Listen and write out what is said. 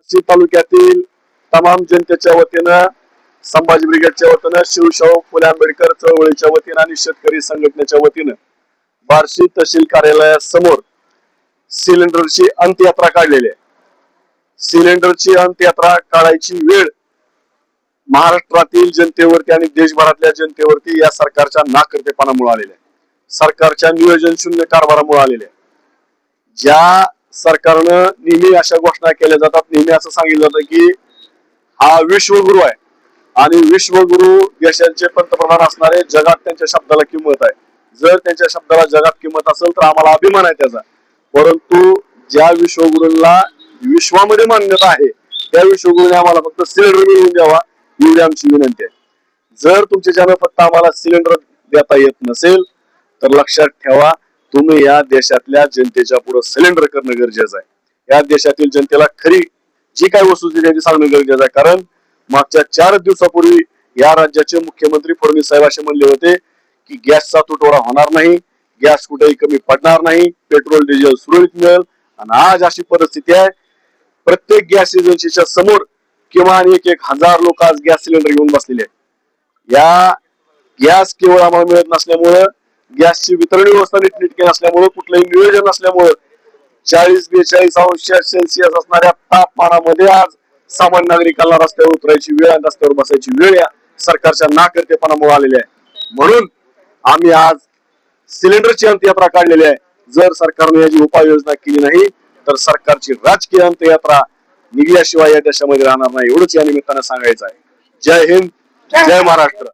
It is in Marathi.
बार्शी तालुक्यातील तमाम जनतेच्या वतीनं, संभाजी ब्रिगेडच्या वतीनं, शिवशाहू फुले आंबेडकर चळवळीच्या वतीनं आणि शेतकरी संघटनेच्या वतीनं बार्शी तहसील कार्यालयासमोर सिलेंडरची अंत्ययात्रा काढलेली आहे. सिलेंडरची अंत्ययात्रा काढायची वेळ महाराष्ट्रातील जनतेवरती आणि देशभरातल्या जनतेवरती या सरकारच्या नाकर्तेपणामुळे आलेल्या आहे. सरकारच्या नियोजन शून्य कारभारामुळे आलेल्या आहे. ज्या सरकारनं नेहमी अशा घोषणा केल्या जातात, नेहमी असं सांगितलं जातं की हा विश्वगुरु आहे आणि विश्वगुरु देशाचे पंतप्रधान असणारे, जगात त्यांच्या शब्दाला किंमत आहे. जर त्यांच्या शब्दाला जगात किंमत असेल तर आम्हाला अभिमान आहे त्याचा. परंतु ज्या विश्वगुरूंना विश्वामध्ये मान्यता आहे त्या विश्वगुरूने आम्हाला फक्त सिलेंडर मिळवून द्यावा एवढी आमची विनंती आहे. जर तुमच्याच्यानं फक्त आम्हाला सिलेंडर देता येत नसेल तर लक्षात ठेवा, तुम्ही या देशातल्या जनतेच्या पुढे सिलेंडर करणं गरजेचं आहे. या देशातील जनतेला खरी जी काही वस्तुस्थिती आहे ती सांगणं गरजेचं आहे. कारण मागच्या 4 दिवसापूर्वी या राज्याचे मुख्यमंत्री फडणवीस साहेब असे म्हणले होते की गॅसचा तुटवडा होणार नाही, गॅस कुठेही कमी पडणार नाही, पेट्रोल डिझेल सुरळीत मिळेल. आणि आज अशी परिस्थिती आहे, प्रत्येक गॅस एजन्सीच्या समोर किमान 1,000 लोक आज गॅस सिलेंडर घेऊन बसलेले आहेत. या गॅस केवळ आम्हाला मिळत नसल्यामुळं, गॅसची वितरण व्यवस्था नीटनेटकी नसल्यामुळं, कुठलंही नियोजन नसल्यामुळं 40-42 अंश सेल्सिअस असणाऱ्या तापमानामध्ये आज सामान्य नागरिकांना रस्त्यावर उतरायची वेळ आणि रस्त्यावर बसायची वेळ या सरकारच्या नाकर्तेपणामुळे आलेली आहे. म्हणून आम्ही आज सिलेंडरची अंत्ययात्रा काढलेली आहे. जर सरकारने याची उपाययोजना केली नाही तर सरकारची राजकीय अंत्ययात्रा निघल्याशिवाय या देशामध्ये राहणार नाही, एवढंच या निमित्तानं सांगायचं आहे. जय हिंद, जय महाराष्ट्र.